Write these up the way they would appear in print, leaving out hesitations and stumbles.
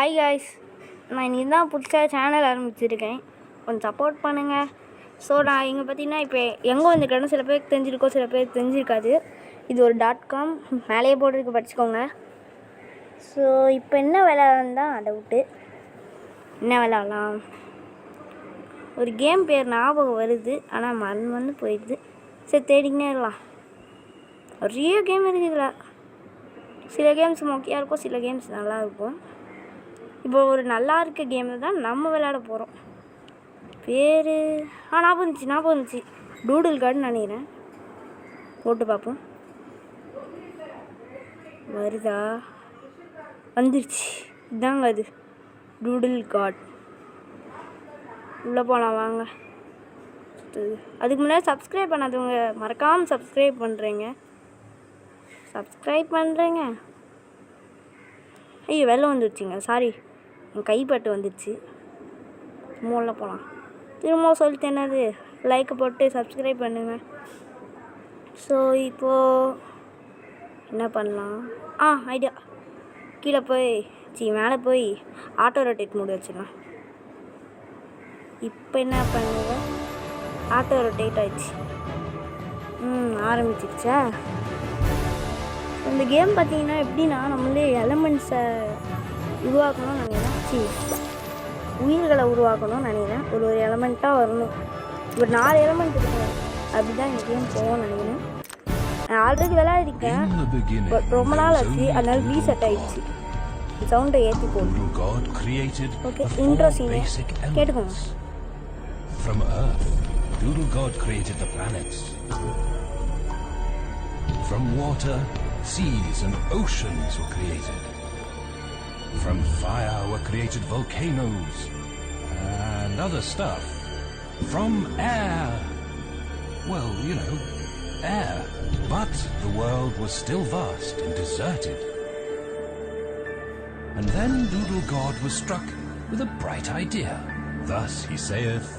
Hi guys, நான் இன்றைக்கி தான் புதுசாக சேனல் ஆரம்பிச்சிருக்கேன். கொஞ்சம் சப்போர்ட் பண்ணுங்கள். ஸோ நான் இங்கே பார்த்தீங்கன்னா இப்போ எங்கே வந்துருக்கேன்னு சில பேருக்கு தெரிஞ்சிருக்கோம், சில பேருக்கு தெரிஞ்சிருக்காது. இது ஒரு .com மேலேயே போட்டுருக்கு, படிச்சுக்கோங்க. ஸோ இப்போ என்ன விளையாடலாம் தான் டவுட்டு. என்ன விளையாடலாம்? ஒரு கேம் பேர் ஞாபகம் வருது, ஆனால் மறந்து போயிடுது. சரி, தேடிக்கினே இருக்கலாம். நிறைய கேம் இருக்குது இதில். சில கேம்ஸ் மொக்கையாக இருக்கும், சில கேம்ஸ் நல்லாயிருக்கும். இப்போ ஒரு நல்லா இருக்க கேம் தான் நம்ம விளையாட போகிறோம். பேர் ஞாபகம் இருந்துச்சு. டூடுல் கார்டுன்னு நினைக்கிறேன். போட்டு பார்ப்போம். வருதா? வந்துருச்சு. இதாங்க அது, டூடுல் கார்டு. உள்ளே போகலாம் வாங்க. அதுக்கு முன்னாடி சப்ஸ்கிரைப் பண்ணாதவங்க மறக்காமல் சப்ஸ்கிரைப் பண்ணுறேங்க. ஐயோ, வெள்ளை வந்துடுச்சிங்க, சாரி, என் கைப்பட்டு வந்துடுச்சு. மூளை போகலாம். திரும்ப சொல்லிட்டு என்னது, லைக்கை போட்டு சப்ஸ்கிரைப் பண்ணுங்கள். ஸோ இப்போது என்ன பண்ணலாம்? ஐடியா. கீழே போய் மேலே போய் ஆட்டோ ரொட்டேட் மூடு வச்சுக்கலாம். இப்போ என்ன பண்ணுவேன்? ஆட்டோ ரொட்டேட் ஆயிடுச்சு. ஆரம்பிச்சிருச்சா? இந்த கேம் பார்த்தீங்கன்னா எப்படின்னா, நம்மளே எலமெண்ட்ஸை உருவாக்கணும்னு நினைக்கிறேன். உயிர்களை உருவாக்கணும்னு நினைக்கிறேன். ஒரு எலமெண்ட்டாக வரணும். ஒரு 4 எலமெண்ட் இருக்கணும். அப்படி தான் இந்த கேம் போகணும்னு நினைக்கிறேன். நான் ஆல்ரெடி விளையாடிருக்கேன், ரொம்ப நாள் ஆச்சு, அதனால ரீசெட் ஆயிடுச்சு. சவுண்டை ஏற்றி போட்டு. ஓகே, இன்ட்ரோ சீன் கேட்டுக்கோங்க. From Earth, Doodle God created the planets. From water, seas and oceans were created. From fire were created volcanoes and other stuff. From air, well, air. But the world was still vast and deserted. And then Doodle God was struck with a bright idea. Thus he saith,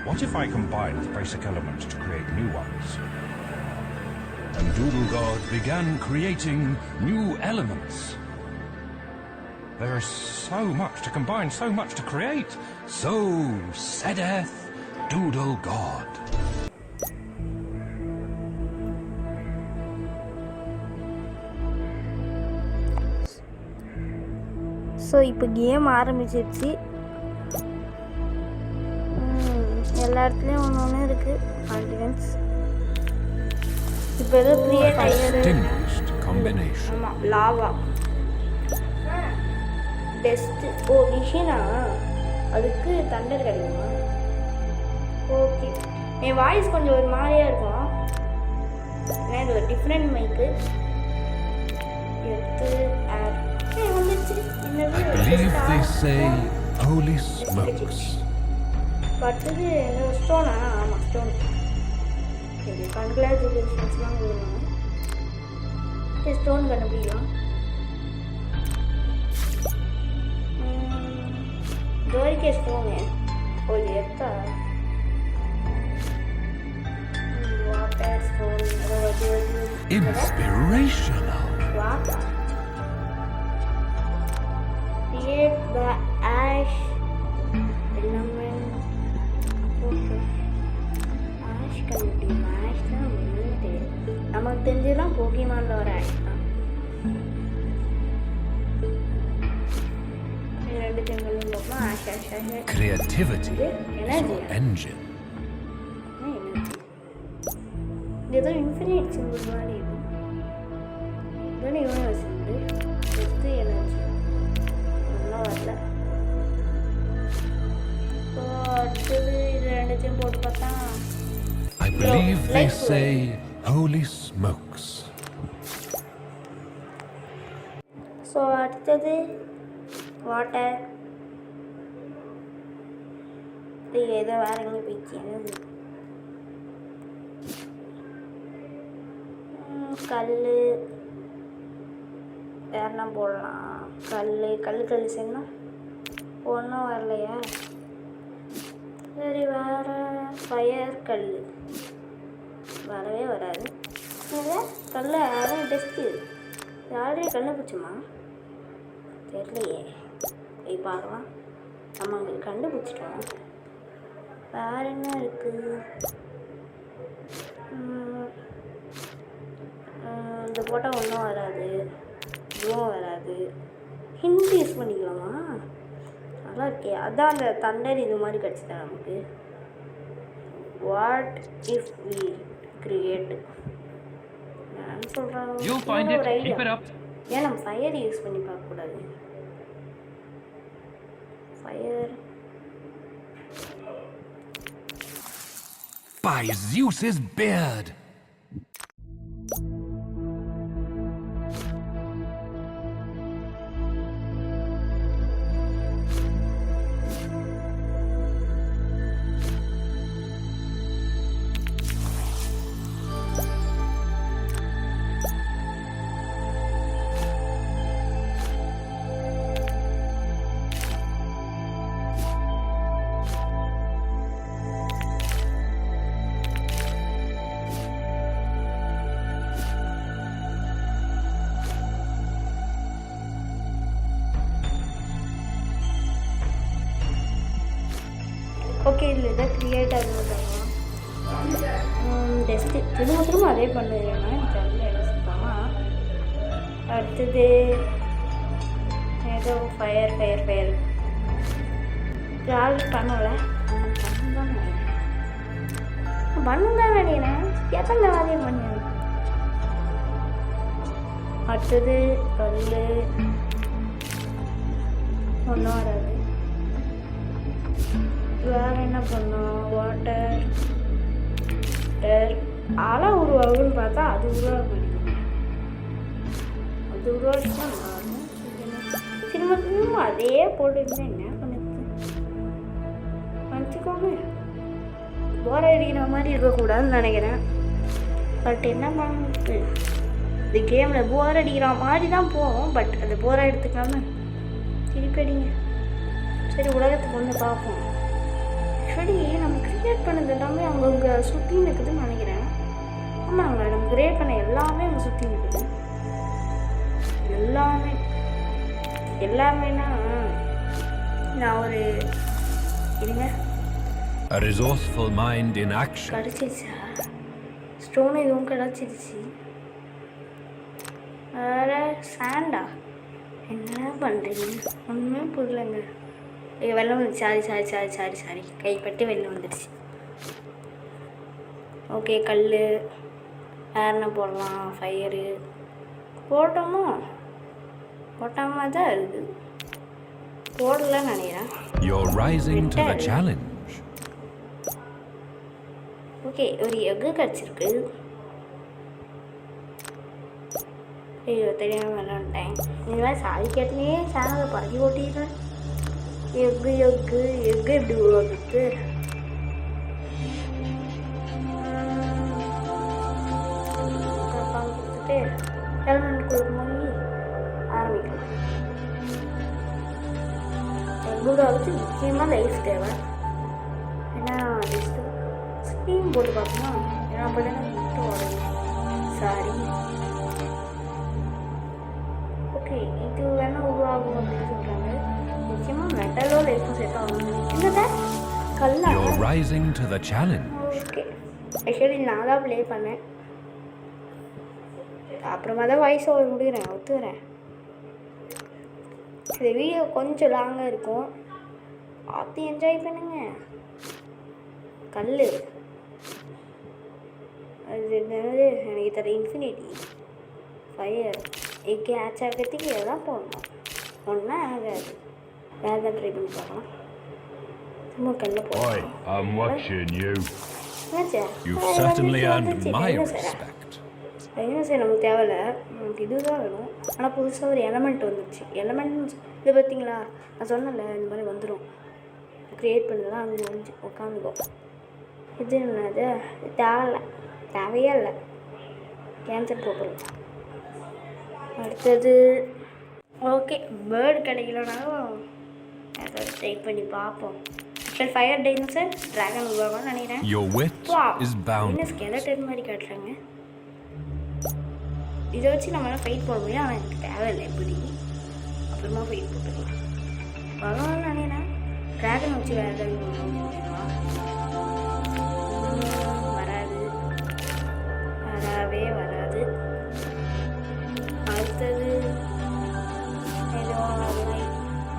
"What if I combine the basic elements to create new ones?" And Doodle God began creating new elements. There is so much to combine, so much to create. So saideth Doodle God. So இப்போ game ஆரம்பிச்சிருச்சு. எல்லா இடத்துலையும் ஒன்று இருக்குது. Continents இப்போ ஏதோ create ஆகிடுது. ஆமாம், லாவா, டெஸ்ட்டு. விஷயனா அதுக்கு தண்டர் கிடைக்குமா? ஓகே, என் வாய்ஸ் கொஞ்சம் ஒரு மாதிரியாக இருக்கும். ஏன்னா இது ஒரு டிஃப்ரெண்ட் மைக்கு. எடுத்து வந்துச்சு. பட்டுது என்ன ஸ்டோனா? ஆமாம், ஸ்டோன். சரி, கங்க்ராச்சுலேஷன்ஸ்லாம் கொடுக்கணும். சரி, ஸ்டோன் கண்டுபிடிக்கலாம். தோரிக்கே ஸ்டோனு ஒரு எத்தா water stone inspirational. Water create the ash element. Okay, ash கண்டுபிடிக்கும். ஆஷ் தான் தெரியும். நமக்கு தெரிஞ்சதுலாம் போக்கிமானில் வர ஆஷ் தான். ரெண்டு திங்களும் போகலாம். Ash Creativity engine. ஏதோ இன்ஃபினிட் சிம்பிள் மாதிரி இருக்கும். இதுதானே யூனிவர்ஸ் சிம்பிள். ஜஸ்ட்டு எனர்ஜி ஒன்றும் வரல. ஸோ அடுத்தது இது ரெண்டுத்தையும் போட்டு பார்த்தா I believe they say holy smokes. So அடுத்தது வாட்டர். ஏதோ வேறு எங்கே போயிடுச்சு. என்னது? கல். வேறுனா போடலாம். கல் சேர்ந்தா ஒன்றும் வரலையா? சரி, வேறு ஃபயர். வரவே வராது. கல் யாரும் டெஸ்ட்டு. யாரையும் கண்டுபிடிச்சுமா? தெரியலையே. பார்க்கலாம். நம்ம அங்கே கண்டுபிடிச்சிட்டோம். வேறு என்ன இருக்குது? இந்த போட்டால் ஒன்றும் வராது, இதுவும் வராது. ஹிந்தி யூஸ் பண்ணிக்கலாமா? நல்லா இருக்கே. அதான் அந்த தண்டர் இது மாதிரி கிடச்சிட்டா நமக்கு. வாட் இஃப் வி கிரியேட் சொல்கிறாங்க. ஒரு ஐடியா. ஏன் நம்ம ஃபயர் யூஸ் பண்ணி பார்க்கக்கூடாது? Fire By Zeus's beard! Okay, இதில் எதாவது க்ரியேட் ஆகுதுமா? டெஸ்ட்டு திரும்ப அதே பண்ணுறேன்னா தெரியல என்ன சொல்லுவாமா. அடுத்தது ஏதோ ஃபயர் ஆல்ரெடி பண்ணல. பண்ணும் தான் நினைக்கிறேன். எத்தனை வேலையும் பண்ணு. அடுத்தது கல் ஒன்றும் வராது. வேறு என்ன பண்ணோம்? வாட்டர் அலை உருவாகுன்னு பார்த்தா அது உருவாக மாட்டேங்குது. அது உருவாச்சுன்னா திரும்ப அதே போட்டுருந்தா என்ன பண்ணுது? வச்சுக்கோங்க. போர் அடிக்கிற மாதிரி இருக்கக்கூடாதுன்னு நினைக்கிறேன். பட் என்ன பண்ணுறது, இந்த கேமில் போர் அடிக்கிற மாதிரி தான் போகும். பட் அந்த போராக எடுத்துக்காம திருப்பி அடிங்க. சரி, உலகத்துக்கு வந்து பார்ப்போம். ஆக்சுவலி நம்ம க்ரியேட் பண்ணது எல்லாமே அவங்க சுற்றி இருக்குதுன்னு நினைக்கிறேன். ஆமாங்க, நம்ம க்ரியேட் பண்ண எல்லாமே அவங்க சுற்றி இருக்குது. எல்லாமேனா நான் ஒரு இருங்க. A resourceful mind in action. கிடச்சிருச்சா? ஸ்டோன் இதுவும் கிடச்சிருச்சு. வேறு சாண்டா என்ன பண்ணுறீங்க? ஒன்றுமே புரியலைங்க. வெள்ளம் வந்துச்சு. சாரி கைப்பட்டு வெளில வந்துடுச்சு. ஓகே, கல் வேறு என்ன போடலாம்? ஃபயரு போட்டாம தான் இருக்குது. போடலன்னு நினைக்கிறேன். You're rising to the challenge. Okay, ஒரு எக்கு கிடச்சிருக்கு. ஐயோ, தெரியாமல் விளாண்டேன். இந்த மாதிரி சாரி கேட்டுனே சேனலை பறக்கி ஓட்டிடுறேன். எக்கு எப்படி உருவாக்குது? கொடுத்துட்டு எலமெண்ட் கொடுக்கும்போது ஆரம்பிக்கலாம். எக்கு உருவாக்குறது முக்கியமாக லைஃப் தேவை. ஏன்னா ஸ்க்ரீன் போட்டு பார்க்கணும். ஏன்னா அப்போ தானே விட்டு உடனே சாரி. ஓகே, இது வேணால் உருவாகும் அப்படின்னு சொல்கிறாங்க. நிச்சயமாக மெட்டலோ லைஃப்பும் சேர்த்தா என்னதா கல்லா? You're rising to the challenge. Okay, actually நான் தான் ப்ளே பண்ணேன். அப்புறமா தான் வாய்ஸ் ஓவர் ஒத்துக்கிறேன். இந்த வீடியோ கொஞ்சம் லாங்காக இருக்கும். பார்த்து என்ஜாய் பண்ணுங்க. கல் அது என்னது எனக்கு தர இன்ஃபினிட்டி ஃபயர் எக்கு ஆச் ஆகிறதுக்கு எல்லாம் போடணும். ஒன்றா ஆகாது. வேறு தான் ட்ரை பண்ணி பார்க்கலாம். சும்மா கல்ல போடணும். I'm watching you. You've certainly earned my respect. Dinosaur நமக்கு தேவையில்ல, நமக்கு இதுதான் வேணும். ஆனால் புதுசாக ஒரு எலமெண்ட் வந்துடுச்சு. எலமெண்ட் இது பார்த்தீங்களா? நான் சொன்னல இந்த மாதிரி வந்துடும். க்ரியேட் பண்ணலாம். அங்கே வந்து உட்காந்துக்கோ. இது என்னது? தேவையே இல்லை. கேன்சல் போட்டுருவோம். அடுத்தது ஓகே, பேர்டு கிடைக்கலனாலும் ஏதாவது ட்ரை பண்ணி பார்ப்போம். ஆக்சுவல் ஃபயர் டைனோசர் ட்ராகன் உருவாகணும்னு நினைக்கிறேன். இன்னும் ஸ்கெலட்டன் மாதிரி காட்டுறாங்க. இதை வச்சு நம்மளால் ஃபைட் போட முடியும். ஆனால் எனக்கு தேவையில்லை. எப்படி அப்புறமா ஃபைட் போட்டுக்கலாம். வரும்னு நினைக்கிறேன். ட்ராகன் வச்சு வேறு ஏதாவது வராது, வரவே வராது. அடுத்தது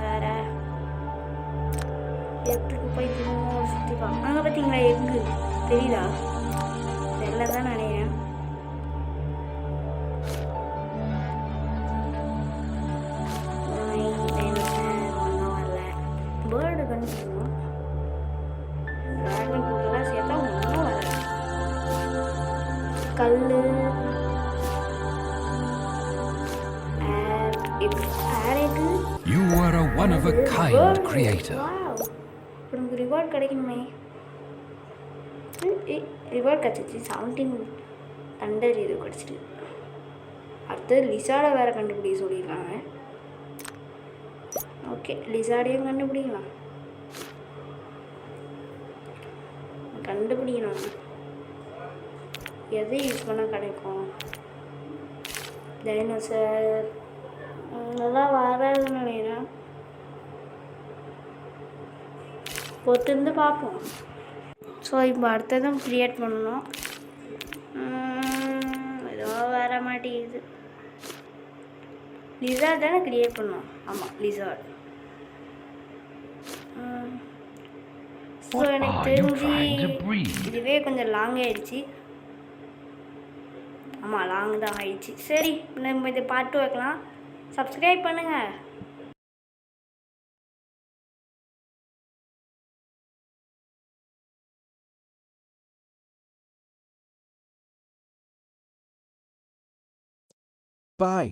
வேற எக்குக்கு போய் திரும்ப சுற்றி பார்க்க. அங்கே பார்த்தீங்களா எக்கு தெரியுதா? தெரியல தான் நினைக்கிறேன். ஒன்றும் வரல. பேர்டு கண்டுபிடிக்கணும். ட்ராகன் ஃபுட்டெல்லாம் சேர்த்தா ஒன்றும் வரல. கல் You are a one-of-a-kind creator. உனக்கு ரிவார்ட் கிடைக்குமே. ரிவார்ட் கிடச்சிச்சு. 17 தண்டர் இது கிடச்சிட்டு. அடுத்தது லிசார்டை வேறு கண்டுபிடிக்க சொல்லியிருக்காங்க. ஓகே, லிசார்டையும் கண்டுபிடிக்கலாம். கண்டுபிடிக்கணும். எதை யூஸ் பண்ணால் கிடைக்கும்? டைனோசர் அதெல்லாம் வராதுன்னு நினைக்கிறேன். பொறுத்திருந்து பார்ப்போம். ஸோ இப்போ அடுத்ததும் க்ரியேட் பண்ணணும். ஏதோ வர மாட்டேங்குது. லிசார்ட் தானே க்ரியேட் பண்ணோம். ஆமாம், லிசார்ட். ஸோ எனக்கு தெரிஞ்சு இதுவே கொஞ்சம் லாங் ஆகிடுச்சு. ஆமாம், லாங் தான் ஆகிடுச்சு. சரி, நம்ம இதை பார்த்து வைக்கலாம். சப்ஸ்கிரைப் பண்ணுங்கள். Bye.